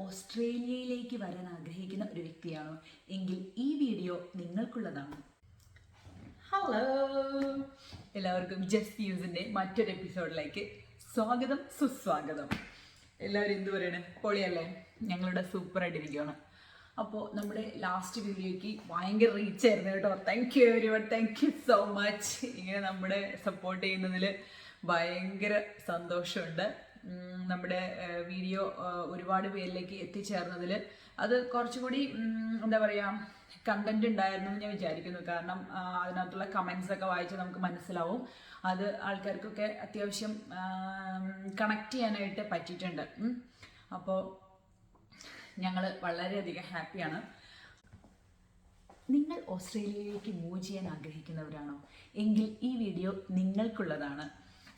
ഓസ്ട്രേലിയയിലേക്ക് വരാൻ ആഗ്രഹിക്കുന്ന ഒരു വ്യക്തിയാണോ എങ്കിൽ ഈ വീഡിയോ നിങ്ങൾക്കുള്ളതാണ്. ഹലോ, എല്ലാവർക്കും ജസ്റ്റ് യൂസിൻ്റെ മറ്റൊരു എപ്പിസോഡിലേക്ക് സ്വാഗതം, സുസ്വാഗതം. എല്ലാവരും എന്ത് പറയണേ? പൊളിയല്ലേ? ഞങ്ങളുടെ സൂപ്പറായിട്ടിരിക്കുകയാണ്. അപ്പോൾ നമ്മുടെ ലാസ്റ്റ് വീഡിയോയ്ക്ക് ഭയങ്കര റീച്ച് ആയിരുന്നു കേട്ടോ. Thank you every one, thank you so much. ഇങ്ങനെ നമ്മുടെ സപ്പോർട്ട് ചെയ്യുന്നതിൽ ഭയങ്കര സന്തോഷമുണ്ട്. നമ്മുടെ വീഡിയോ ഒരുപാട് പേരിലേക്ക് എത്തിച്ചേർന്നതിൽ അത് കുറച്ചുകൂടി എന്താ പറയുക, കണ്ടന്റ് ഉണ്ടായിരുന്നു എന്ന് ഞാൻ വിചാരിക്കുന്നു. കാരണം അതിനകത്തുള്ള കമൻസ് ഒക്കെ വായിച്ച് നമുക്ക് മനസ്സിലാവും അത് ആൾക്കാർക്കൊക്കെ അത്യാവശ്യം കണക്ട് ചെയ്യാനായിട്ട് പറ്റിയിട്ടുണ്ട്. അപ്പോൾ ഞങ്ങൾ വളരെയധികം ഹാപ്പിയാണ്. നിങ്ങൾ ഓസ്ട്രേലിയയിലേക്ക് മൂവ് ചെയ്യാൻ ആഗ്രഹിക്കുന്നവരാണോ എങ്കിൽ ഈ വീഡിയോ നിങ്ങൾക്കുള്ളതാണ്.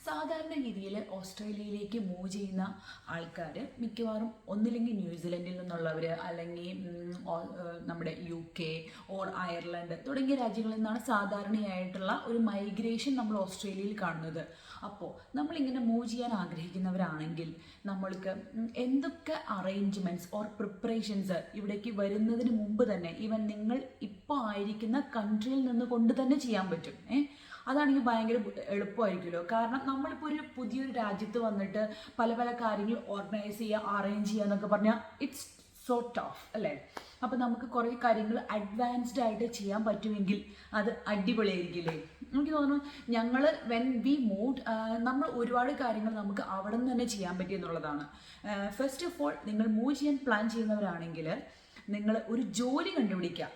സാധാരണ രീതിയിൽ ഓസ്ട്രേലിയയിലേക്ക് മൂവ് ചെയ്യുന്ന ആൾക്കാർ മിക്കവാറും ഒന്നില്ലെങ്കിൽ ന്യൂസിലൻഡിൽ നിന്നുള്ളവർ, അല്ലെങ്കിൽ നമ്മുടെ UK ഓർ അയർലൻഡ് തുടങ്ങിയ രാജ്യങ്ങളിൽ നിന്നാണ് സാധാരണയായിട്ടുള്ള ഒരു മൈഗ്രേഷൻ നമ്മൾ ഓസ്ട്രേലിയയിൽ കാണുന്നത്. അപ്പോൾ നമ്മളിങ്ങനെ മൂവ് ചെയ്യാൻ ആഗ്രഹിക്കുന്നവരാണെങ്കിൽ നമ്മൾക്ക് എന്തൊക്കെ അറേഞ്ച്മെൻറ്റ്സ് ഓർ പ്രിപ്പറേഷൻസ് ഇവിടേക്ക് വരുന്നതിന് മുമ്പ് തന്നെ ഈവൻ നിങ്ങൾ ഇപ്പോൾ ആയിരിക്കുന്ന കൺട്രിയിൽ നിന്ന് കൊണ്ട് തന്നെ ചെയ്യാൻ പറ്റും. അതാണെങ്കിൽ ഭയങ്കര എളുപ്പമായിരിക്കുമല്ലോ. കാരണം നമ്മളിപ്പോൾ ഒരു പുതിയൊരു രാജ്യത്ത് വന്നിട്ട് പല പല കാര്യങ്ങൾ ഓർഗനൈസ് ചെയ്യുക, അറേഞ്ച് ചെയ്യുക എന്നൊക്കെ പറഞ്ഞാൽ ഇറ്റ്സ് സോ ടഫ് അല്ലേ? അപ്പോൾ നമുക്ക് കുറേ കാര്യങ്ങൾ അഡ്വാൻസ്ഡ് ആയിട്ട് ചെയ്യാൻ പറ്റുമെങ്കിൽ അത് അടിപൊളിയായിരിക്കില്ലേ? എനിക്ക് തോന്നുന്നു ഞങ്ങൾ വെൻ വി മൂവ്ഡ് നമ്മൾ ഒരുപാട് കാര്യങ്ങൾ നമുക്ക് അവിടെ നിന്ന് തന്നെ ചെയ്യാൻ പറ്റിയെന്നുള്ളതാണ്. ഫസ്റ്റ് ഓഫ് ഓൾ, നിങ്ങൾ മൂവ് ചെയ്യാൻ പ്ലാൻ ചെയ്യുന്നവരാണെങ്കിൽ നിങ്ങൾ ഒരു ജോലി കണ്ടുപിടിക്കുക.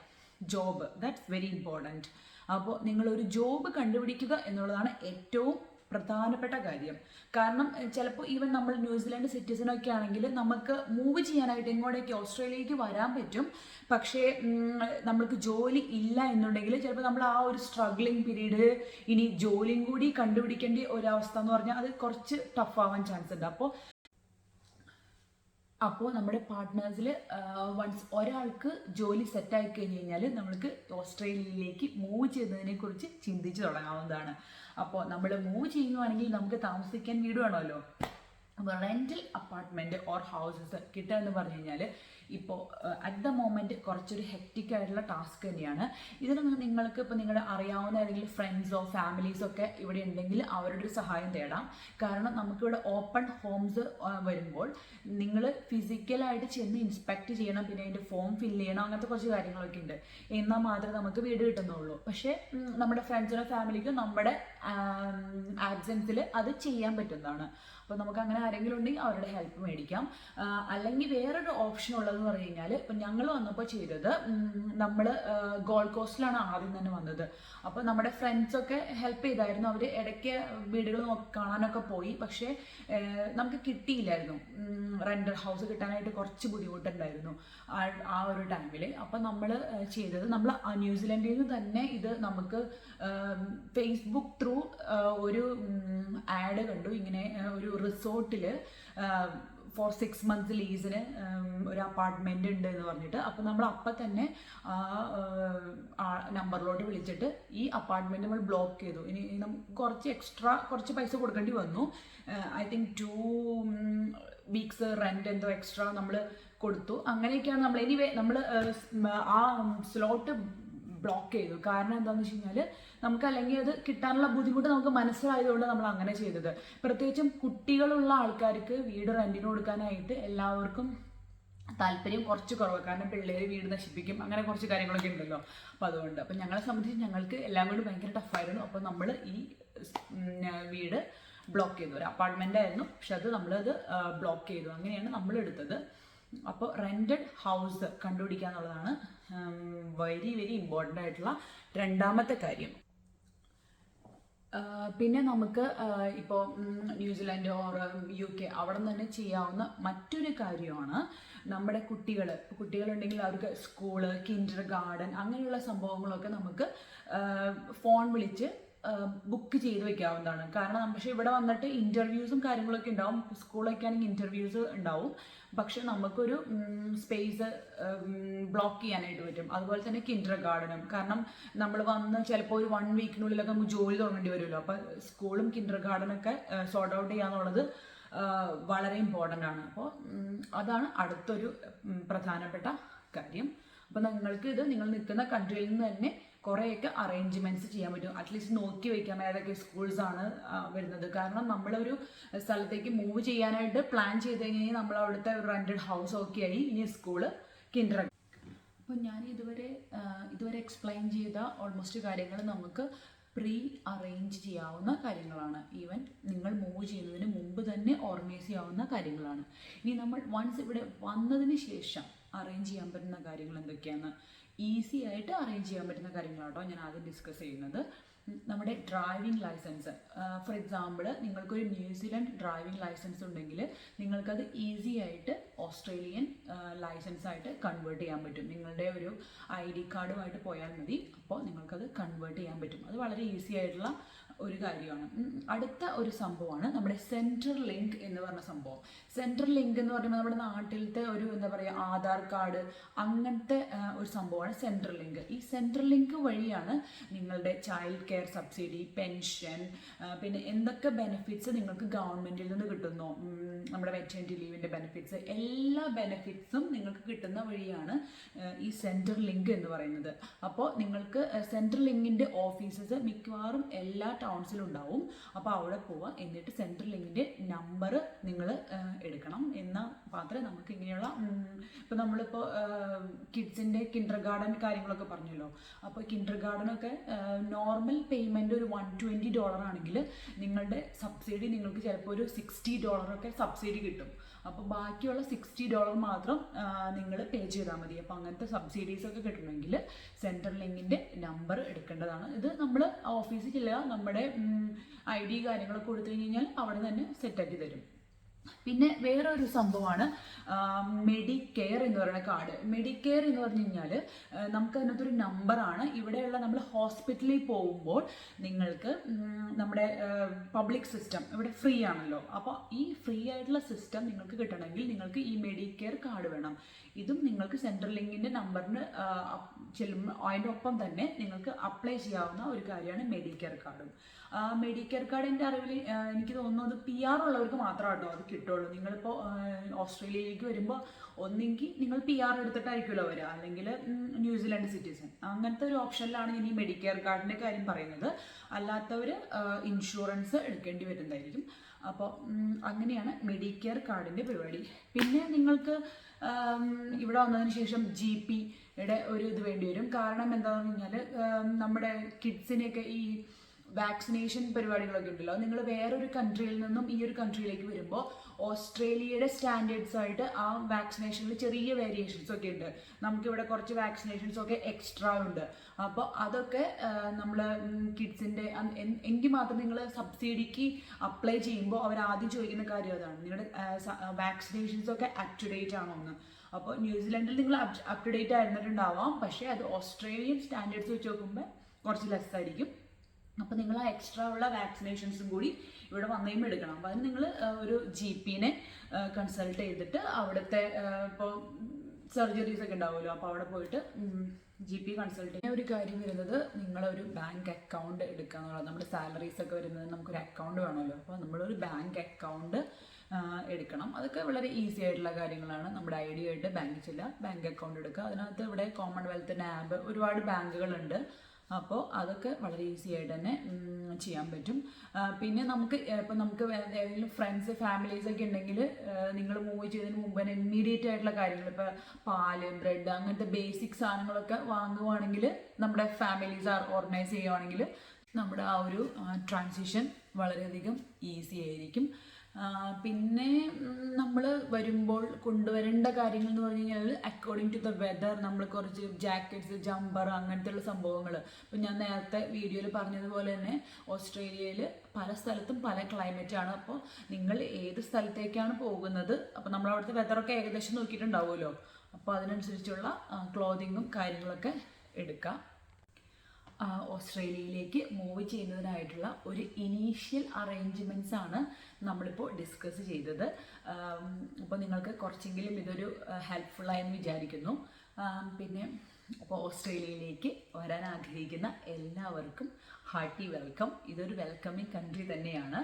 Job, that's very important. അപ്പോൾ നിങ്ങളൊരു ജോബ് കണ്ടുപിടിക്കുക എന്നുള്ളതാണ് ഏറ്റവും പ്രധാനപ്പെട്ട കാര്യം. കാരണം ചിലപ്പോൾ ഈവൻ നമ്മൾ ന്യൂസിലാൻഡ് സിറ്റിസണൊക്കെ ആണെങ്കിൽ നമുക്ക് മൂവ് ചെയ്യാനായിട്ട് ഇങ്ങോട്ടേക്ക് ഓസ്ട്രേലിയയിലേക്ക് വരാൻ പറ്റും. പക്ഷേ നമ്മൾക്ക് ജോലി ഇല്ല എന്നുണ്ടെങ്കിൽ ചിലപ്പോൾ നമ്മൾ ആ ഒരു സ്ട്രഗ്ലിംഗ് പീരീഡ് ഇനി ജോലിയും കൂടി കണ്ടുപിടിക്കേണ്ട ഒരവസ്ഥ എന്ന് പറഞ്ഞാൽ അത് കുറച്ച് ടഫ് ആവാൻ ചാൻസ് ഉണ്ട്. അപ്പോൾ നമ്മുടെ പാർട്ട്നേഴ്സിൽ വൺസ് ഒരാൾക്ക് ജോലി സെറ്റായി കഴിഞ്ഞ് കഴിഞ്ഞാൽ നമ്മൾക്ക് ഓസ്ട്രേലിയയിലേക്ക് മൂവ് ചെയ്യുന്നതിനെ കുറിച്ച് ചിന്തിച്ച് തുടങ്ങാവുന്നതാണ്. അപ്പോൾ നമ്മൾ മൂവ് ചെയ്യുകയാണെങ്കിൽ നമുക്ക് താമസിക്കാൻ വീട് വേണമല്ലോ. അപ്പോൾ റെൻ്റൽ അപ്പാർട്ട്മെൻറ്റ് ഓർ ഹൗസസ് കിട്ടുക എന്ന് പറഞ്ഞു കഴിഞ്ഞാൽ ഇപ്പോൾ അറ്റ് ദ മൊമെൻറ്റ് കുറച്ചൊരു ഹെക്റ്റിക് ആയിട്ടുള്ള ടാസ്ക് തന്നെയാണ്. ഇതിനൊന്നും നിങ്ങൾക്ക് ഇപ്പോൾ നിങ്ങളുടെ അറിയാവുന്ന ഏതെങ്കിലും ഫ്രണ്ട്സോ ഫാമിലീസോ ഒക്കെ ഇവിടെ ഉണ്ടെങ്കിൽ അവരുടെ ഒരു സഹായം തേടാം. കാരണം നമുക്കിവിടെ ഓപ്പൺ ഹോംസ് വരുമ്പോൾ നിങ്ങൾ ഫിസിക്കലായിട്ട് ചെന്ന് ഇൻസ്പെക്ട് ചെയ്യണം, പിന്നെ അതിൻ്റെ ഫോം ഫില്ല് ചെയ്യണം, അങ്ങനത്തെ കുറച്ച് കാര്യങ്ങളൊക്കെ ഉണ്ട്. എന്നാൽ മാത്രമേ നമുക്ക് വീട് കിട്ടുന്നുള്ളൂ. പക്ഷേ നമ്മുടെ ഫ്രണ്ട്സിനോ ഫാമിലിക്കോ നമ്മുടെ ആബ്സെൻസിൽ അത് ചെയ്യാൻ പറ്റുന്നതാണ്. അപ്പോൾ നമുക്ക് അങ്ങനെ ആരെങ്കിലും ഉണ്ടെങ്കിൽ അവരുടെ ഹെൽപ്പ് മേടിക്കാം. അല്ലെങ്കിൽ വേറൊരു ഓപ്ഷൻ ഉള്ളതെന്ന് പറഞ്ഞു കഴിഞ്ഞാൽ, ഇപ്പം ഞങ്ങൾ വന്നപ്പോൾ ചെയ്തത്, നമ്മൾ ഗോൾഡ് കോസ്റ്റിലാണ് ആദ്യം തന്നെ വന്നത്. അപ്പോൾ നമ്മുടെ ഫ്രണ്ട്സൊക്കെ ഹെൽപ്പ് ചെയ്തായിരുന്നു. അവർ ഇടയ്ക്ക് വീടുകൾ കാണാനൊക്കെ പോയി. പക്ഷേ നമുക്ക് കിട്ടിയില്ലായിരുന്നു. റെൻ്റൽ ഹൗസ് കിട്ടാനായിട്ട് കുറച്ച് ബുദ്ധിമുട്ടുണ്ടായിരുന്നു ആ ഒരു ടൈമിൽ. അപ്പം നമ്മൾ ചെയ്തത്, നമ്മൾ ന്യൂസിലൻഡിൽ നിന്ന് തന്നെ ഇത് നമുക്ക് ഫേസ്ബുക്ക് ത്രൂ ഒരു ആഡ് കണ്ടു. ഇങ്ങനെ ഒരു റിസോർട്ടിൽ ഫോർ 6 months ലീസിന് ഒരു അപ്പാർട്ട്മെൻറ്റ് ഉണ്ട് എന്ന് പറഞ്ഞിട്ട്. അപ്പോൾ നമ്മൾ അപ്പം തന്നെ ആ നമ്പറിലോട്ട് വിളിച്ചിട്ട് ഈ അപ്പാർട്ട്മെൻറ്റ് നമ്മൾ ബ്ലോക്ക് ചെയ്തു. ഇനി നമുക്ക് കുറച്ച് പൈസ കൊടുക്കേണ്ടി വന്നു. ഐ തിങ്ക് 2 weeks റെൻ്റ് എന്തോ എക്സ്ട്രാ നമ്മൾ കൊടുത്തു. അങ്ങനെയൊക്കെയാണ് നമ്മൾ നമ്മൾ ആ സ്ലോട്ട് ബ്ലോക്ക് ചെയ്തു. കാരണം എന്താണെന്ന് വെച്ച് കഴിഞ്ഞാൽ നമുക്ക് അല്ലെങ്കിൽ അത് കിട്ടാനുള്ള ബുദ്ധിമുട്ട് നമുക്ക് മനസ്സിലായതുകൊണ്ട് നമ്മൾ അങ്ങനെ ചെയ്തത്. പ്രത്യേകിച്ചും കുട്ടികളുള്ള ആൾക്കാർക്ക് വീട് റെൻറ്റിന് കൊടുക്കാനായിട്ട് എല്ലാവർക്കും താല്പര്യം കുറച്ച് കുറവ്. കാരണം പിള്ളേർ വീട് നശിപ്പിക്കും, അങ്ങനെ കുറച്ച് കാര്യങ്ങളൊക്കെ ഉണ്ടല്ലോ. അപ്പോൾ അതുകൊണ്ട് ഞങ്ങളെ സംബന്ധിച്ച് ഞങ്ങൾക്ക് എല്ലാം കൂടി ഭയങ്കര ടഫായിരുന്നു. അപ്പോൾ നമ്മൾ ഈ വീട് ബ്ലോക്ക് ചെയ്തു. ഒരു അപ്പാർട്ട്മെൻ്റ് ആയിരുന്നു, പക്ഷെ അത് നമ്മളത് ബ്ലോക്ക് ചെയ്തു. അങ്ങനെയാണ് നമ്മൾ എടുത്തത്. അപ്പോൾ റെൻറ്റഡ് ഹൗസ് കണ്ടുപിടിക്കുക എന്നുള്ളതാണ് വെരി വെരി ഇമ്പോർട്ടൻ്റ് ആയിട്ടുള്ള രണ്ടാമത്തെ കാര്യം. പിന്നെ നമുക്ക് ഇപ്പോൾ ന്യൂസിലാൻഡ് ഓർ UK അവിടെ നിന്ന് തന്നെ ചെയ്യാവുന്ന മറ്റൊരു കാര്യമാണ് നമ്മുടെ കുട്ടികളുണ്ടെങ്കിൽ അവർക്ക് സ്കൂള്, കിൻഡർ ഗാർഡൻ അങ്ങനെയുള്ള സംഭവങ്ങളൊക്കെ നമുക്ക് ഫോൺ വിളിച്ച് ബുക്ക് ചെയ്ത് വെക്കാവുന്നതാണ്. കാരണം പക്ഷേ ഇവിടെ വന്നിട്ട് ഇൻ്റർവ്യൂസും കാര്യങ്ങളൊക്കെ ഉണ്ടാവും. സ്കൂളൊക്കെ ആണെങ്കിൽ ഇൻ്റർവ്യൂസ് ഉണ്ടാവും. പക്ഷെ നമുക്കൊരു സ്പേസ് ബ്ലോക്ക് ചെയ്യാനായിട്ട് പറ്റും. അതുപോലെ തന്നെ കിൻഡർ ഗാർഡനും. കാരണം നമ്മൾ വന്ന് ചിലപ്പോൾ ഒരു 1 weekനുള്ളിലൊക്കെ നമുക്ക് ജോലി തുടങ്ങേണ്ടി വരുമല്ലോ. അപ്പോൾ സ്കൂളും കിൻഡർ ഗാർഡനൊക്കെ സോർട്ട് ഔട്ട് ചെയ്യാന്നുള്ളത് വളരെ ഇമ്പോർട്ടൻ്റ് ആണ്. അപ്പോൾ അതാണ് അടുത്തൊരു പ്രധാനപ്പെട്ട കാര്യം. അപ്പോൾ നിങ്ങൾക്ക് ഇത് നിങ്ങൾ നിൽക്കുന്ന കൺട്രിയിൽ നിന്ന് തന്നെ കുറേയൊക്കെ അറേഞ്ച്മെൻറ്റ്സ് ചെയ്യാൻ പറ്റും. അറ്റ്ലീസ്റ്റ് നോക്കി വയ്ക്കാം ഏതൊക്കെ സ്കൂൾസാണ് വരുന്നത്. കാരണം നമ്മളൊരു സ്ഥലത്തേക്ക് മൂവ് ചെയ്യാനായിട്ട് പ്ലാൻ ചെയ്ത് കഴിഞ്ഞാൽ നമ്മൾ അവിടുത്തെ റെൻറ്റഡ് ഹൗസ് ഒക്കെ ആയി, ഇനി സ്കൂള്, കിൻഡർ. അപ്പോൾ ഞാൻ ഇതുവരെ എക്സ്പ്ലെയിൻ ചെയ്ത ഓൾമോസ്റ്റ് കാര്യങ്ങൾ നമുക്ക് പ്രീ അറേഞ്ച് ചെയ്യാവുന്ന കാര്യങ്ങളാണ്. ഈവൻ നിങ്ങൾ മൂവ് ചെയ്യുന്നതിന് മുമ്പ് തന്നെ ഓർഗനൈസ് ചെയ്യാവുന്ന കാര്യങ്ങളാണ്. ഇനി നമ്മൾ വൺസ് ഇവിടെ വന്നതിന് ശേഷം അറേഞ്ച് ചെയ്യാൻ പറ്റുന്ന കാര്യങ്ങൾ എന്തൊക്കെയാണ്, ഈസി ആയിട്ട് അറേഞ്ച് ചെയ്യാൻ പറ്റുന്ന കാര്യങ്ങളാട്ടോ ഞാൻ ആദ്യം ഡിസ്കസ് ചെയ്യുന്നത്. നമ്മുടെ ഡ്രൈവിംഗ് ലൈസൻസ്. ഫോർ എക്സാമ്പിൾ, നിങ്ങൾക്കൊരു ന്യൂസിലൻഡ് ഡ്രൈവിംഗ് ലൈസൻസ് ഉണ്ടെങ്കിൽ നിങ്ങൾക്കത് ഈസി ആയിട്ട് ഓസ്ട്രേലിയൻ ലൈസൻസായിട്ട് കൺവേർട്ട് ചെയ്യാൻ പറ്റും. നിങ്ങളുടെ ഒരു ID കാർഡുമായിട്ട് പോയാൽ മതി. അപ്പോൾ നിങ്ങൾക്കത് കൺവേർട്ട് ചെയ്യാൻ പറ്റും. അത് വളരെ ഈസി ആയിട്ടുള്ള ഒരു കാര്യമാണ്. അടുത്ത ഒരു സംഭവമാണ് നമ്മുടെ സെൻട്രൽ ലിങ്ക് എന്ന് പറഞ്ഞ സംഭവം. സെൻട്രൽ ലിങ്ക് എന്ന് പറയുമ്പോൾ നമ്മുടെ നാട്ടിലത്തെ ഒരു എന്താ പറയുക ആധാർ കാർഡ് അങ്ങനത്തെ ഒരു സംഭവമാണ് സെൻട്രൽ ലിങ്ക്. ഈ സെൻട്രൽ ലിങ്ക് വഴിയാണ് നിങ്ങളുടെ ചൈൽഡ് കെയർ സബ്സിഡി, പെൻഷൻ, പിന്നെ എന്തൊക്കെ ബെനിഫിറ്റ്സ് നിങ്ങൾക്ക് ഗവൺമെൻറ്റിൽ നിന്ന് കിട്ടുന്നു, നമ്മുടെ മെറ്റേണിറ്റി ലീവിൻ്റെ ബെനിഫിറ്റ്സ്, എല്ലാ ബെനിഫിറ്റ്സും നിങ്ങൾക്ക് കിട്ടുന്ന വഴിയാണ് ഈ സെൻട്രൽ ലിങ്ക് എന്ന് പറയുന്നത്. അപ്പോൾ നിങ്ങൾക്ക് സെൻട്രൽ ലിങ്കിൻ്റെ ഓഫീസസ് മിക്കവാറും എല്ലാ ടൗൺസിലും ഉണ്ടാവും. അപ്പോൾ അവിടെ പോവുക, എന്നിട്ട് സെൻട്രൽ ലിങ്കിൻ്റെ നമ്പർ നിങ്ങൾ എടുക്കണം. എന്നാൽ മാത്രമേ നമുക്ക് ഇങ്ങനെയുള്ള ഇപ്പോൾ നമ്മളിപ്പോൾ കിഡ്സിൻ്റെ കിൻഡർ ഗാർഡൻ കാര്യങ്ങളൊക്കെ പറഞ്ഞല്ലോ. അപ്പോൾ കിൻഡർ ഗാർഡനൊക്കെ നോർമൽ പേയ്മെൻറ്റ് ഒരു $120 ആണെങ്കിൽ നിങ്ങളുടെ സബ്സിഡി നിങ്ങൾക്ക് ചിലപ്പോൾ ഒരു $60 സബ്സിഡി കിട്ടും. അപ്പോൾ ബാക്കിയുള്ള $60 മാത്രം നിങ്ങൾ പേ ചെയ്താൽ മതി. അപ്പോൾ അങ്ങനത്തെ സബ്സിഡീസൊക്കെ കിട്ടണമെങ്കിൽ സെൻട്രൽ ലിങ്കിൻ്റെ നമ്പർ എടുക്കേണ്ടതാണ്. ഇത് നമ്മൾ ഓഫീസിൽ ചെല്ലുക, നമ്മുടെ ID കാര്യങ്ങളൊക്കെ കൊടുത്തു കഴിഞ്ഞാൽ അവിടെ തന്നെ സെറ്റാക്കി തരും. പിന്നെ വേറൊരു സംഭവമാണ് മെഡിക്കെയർ എന്ന് പറയുന്ന കാർഡ്. മെഡിക്കെയർ എന്ന് പറഞ്ഞു കഴിഞ്ഞാൽ നമുക്ക് അതിനകത്തൊരു നമ്പറാണ്. ഇവിടെയുള്ള നമ്മൾ ഹോസ്പിറ്റലിൽ പോകുമ്പോൾ നിങ്ങൾക്ക് നമ്മുടെ പബ്ലിക് സിസ്റ്റം ഇവിടെ ഫ്രീ ആണല്ലോ. അപ്പോൾ ഈ ഫ്രീ ആയിട്ടുള്ള സിസ്റ്റം നിങ്ങൾക്ക് കിട്ടണമെങ്കിൽ നിങ്ങൾക്ക് ഈ മെഡിക്കെയർ കാർഡ് വേണം. ഇതും നിങ്ങൾക്ക് സെൻട്രൽ ലിങ്കിൻ്റെ നമ്പറിന് ചെല്ലുമ്പോൾ അതിൻ്റെ ഒപ്പം തന്നെ നിങ്ങൾക്ക് അപ്ലൈ ചെയ്യാവുന്ന ഒരു കാര്യമാണ് മെഡിക്കെയർ കാർഡും. മെഡിക്കെയർ കാർഡ് എൻ്റെ അറിവിൽ എനിക്ക് തോന്നുന്നത് PR ഉള്ളവർക്ക് മാത്രമാട്ടോ അത് കിട്ടുള്ളൂ. നിങ്ങളിപ്പോൾ ഓസ്ട്രേലിയയിലേക്ക് വരുമ്പോൾ ഒന്നെങ്കിൽ നിങ്ങൾ PR എടുത്തിട്ടായിരിക്കുമല്ലോ വരിക, അല്ലെങ്കിൽ ന്യൂസിലാൻഡ് സിറ്റിസൺ, അങ്ങനത്തെ ഒരു ഓപ്ഷനിലാണ് ഞാൻ ഈ മെഡിക്കെയർ കാർഡിൻ്റെ കാര്യം പറയുന്നത്. അല്ലാത്തവർ ഇൻഷുറൻസ് എടുക്കേണ്ടി വരുന്നതായിരിക്കും. അപ്പോൾ അങ്ങനെയാണ് മെഡിക്കെയർ കാർഡിൻ്റെ പരിപാടി. പിന്നെ നിങ്ങൾക്ക് ഇവിടെ വന്നതിന് ശേഷം GPയുടെ ഒരു ഇത് വേണ്ടി വരും. കാരണം എന്താണെന്ന് പറഞ്ഞാൽ നമ്മുടെ കിഡ്സിനെയൊക്കെ ഈ വാക്സിനേഷൻ പരിപാടികളൊക്കെ ഉണ്ടല്ലോ. നിങ്ങൾ വേറൊരു കൺട്രിയിൽ നിന്നും ഈ ഒരു കൺട്രിയിലേക്ക് വരുമ്പോൾ ഓസ്ട്രേലിയയുടെ സ്റ്റാൻഡേർഡ്സ് ആയിട്ട് ആ വാക്സിനേഷനിൽ ചെറിയ വേരിയേഷൻസ് ഒക്കെ ഉണ്ട്. നമുക്കിവിടെ കുറച്ച് വാക്സിനേഷൻസ് ഒക്കെ എക്സ്ട്രാ ഉണ്ട്. അപ്പോൾ അതൊക്കെ നമ്മൾ കിഡ്സിൻ്റെ എങ്കിൽ മാത്രം നിങ്ങൾ സബ്സിഡിക്ക് അപ്ലൈ ചെയ്യുമ്പോൾ അവർ ആദ്യം ചോദിക്കുന്ന കാര്യം അതാണ്, നിങ്ങളുടെ വാക്സിനേഷൻസ് ഒക്കെ അപ് ടു ഡേറ്റ് ആണോ എന്ന്. അപ്പോൾ ന്യൂസിലൻഡിൽ നിങ്ങൾ അപ് ടു ഡേറ്റ് ആയിരുന്നിട്ടുണ്ടാവാം, പക്ഷേ അത് ഓസ്ട്രേലിയൻ സ്റ്റാൻഡേർഡ്സ് വെച്ച് നോക്കുമ്പോൾ കുറച്ച് ലെസ് ആയിരിക്കും. അപ്പോൾ നിങ്ങൾ ആ എക്സ്ട്രാ ഉള്ള വാക്സിനേഷൻസും കൂടി ഇവിടെ വന്നേയും എടുക്കണം. അപ്പോൾ അതിന് നിങ്ങൾ ഒരു GPനെ കൺസൾട്ട് ചെയ്തിട്ട് അവിടുത്തെ ഇപ്പോൾ സർജറീസ് ഒക്കെ ഉണ്ടാവുമല്ലോ, അപ്പോൾ അവിടെ പോയിട്ട് GP കൺസൾട്ട് ചെയ്യുന്ന ഒരു കാര്യം വരുന്നത് നിങ്ങളൊരു ബാങ്ക് അക്കൗണ്ട് എടുക്കുക എന്നുള്ളത്. നമ്മുടെ സാലറീസ് ഒക്കെ വരുന്നത് നമുക്കൊരു അക്കൗണ്ട് വേണമല്ലോ. അപ്പോൾ നമ്മളൊരു ബാങ്ക് അക്കൗണ്ട് എടുക്കണം. അതൊക്കെ വളരെ ഈസി ആയിട്ടുള്ള കാര്യങ്ങളാണ്. നമ്മുടെ ID ആയിട്ട് ബാങ്കിൽ ചെല്ലുക, ബാങ്ക് അക്കൗണ്ട് എടുക്കുക. അതിനകത്ത് ഇവിടെ കോമൺവെൽത്ത്, NAB ഒരുപാട് ബാങ്കുകളുണ്ട്. അപ്പോൾ അതൊക്കെ വളരെ ഈസി ആയിട്ട് തന്നെ ചെയ്യാൻ പറ്റും. പിന്നെ നമുക്ക് ഏതെങ്കിലും ഫ്രണ്ട്സ്, ഫാമിലീസ് ഒക്കെ ഉണ്ടെങ്കിൽ നിങ്ങൾ മൂവ് ചെയ്തതിന് മുമ്പ് തന്നെ ഇമ്മീഡിയറ്റ് ആയിട്ടുള്ള കാര്യങ്ങൾ, ഇപ്പോൾ പാല്, ബ്രെഡ് അങ്ങനത്തെ ബേസിക് സാധനങ്ങളൊക്കെ വാങ്ങുവാണെങ്കിൽ, നമ്മുടെ ഫാമിലീസ് ഓർഗനൈസ് ചെയ്യുവാണെങ്കിൽ നമ്മുടെ ആ ഒരു ട്രാൻസിഷൻ വളരെയധികം ഈസി ആയിരിക്കും. പിന്നെ നമ്മൾ വരുമ്പോൾ കൊണ്ടുവരേണ്ട കാര്യങ്ങൾ എന്ന് പറഞ്ഞു കഴിഞ്ഞാൽ അക്കോർഡിംഗ് ടു ദ വെദർ നമ്മൾ കുറച്ച് ജാക്കറ്റ്സ്, ജമ്പർ അങ്ങനത്തെ ഉള്ള സംഭവങ്ങൾ. ഇപ്പം ഞാൻ നേരത്തെ വീഡിയോയിൽ പറഞ്ഞതുപോലെ തന്നെ ഓസ്ട്രേലിയയിൽ പല സ്ഥലത്തും പല ക്ലൈമറ്റാണ്. അപ്പോൾ നിങ്ങൾ ഏത് സ്ഥലത്തേക്കാണ് പോകുന്നത്, അപ്പോൾ നമ്മൾ അവിടുത്തെ വെതറൊക്കെ ഏകദേശം നോക്കിയിട്ടുണ്ടാവുമല്ലോ. അപ്പോൾ അതിനനുസരിച്ചുള്ള ക്ലോത്തിങ്ങും കാര്യങ്ങളൊക്കെ എടുക്കുക. ഓസ്ട്രേലിയയിലേക്ക് മൂവ് ചെയ്യുന്നതിനായിട്ടുള്ള ഒരു ഇനീഷ്യൽ അറേഞ്ച്മെൻറ്റ്സ് ആണ് നമ്മളിപ്പോൾ ഡിസ്കസ് ചെയ്തത്. അപ്പോൾ നിങ്ങൾക്ക് കുറച്ചെങ്കിലും ഇതൊരു ഹെൽപ്ഫുള്ളായെന്ന് വിചാരിക്കുന്നു. പിന്നെ അപ്പോൾ ഓസ്ട്രേലിയയിലേക്ക് വരാൻ ആഗ്രഹിക്കുന്ന എല്ലാവർക്കും ഹാർട്ടി വെൽക്കം. ഇതൊരു വെൽക്കമിങ് കൺട്രി തന്നെയാണ്.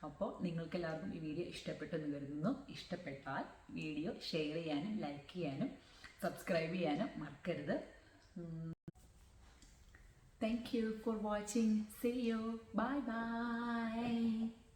അപ്പോൾ നിങ്ങൾക്ക് എല്ലാവർക്കും ഈ വീഡിയോ ഇഷ്ടപ്പെട്ടെന്ന് കരുതുന്നു. ഇഷ്ടപ്പെട്ടാൽ വീഡിയോ ഷെയർ ചെയ്യാനും ലൈക്ക് ചെയ്യാനും സബ്സ്ക്രൈബ് ചെയ്യാനും മറക്കരുത്. Thank you for watching. See you. Bye bye.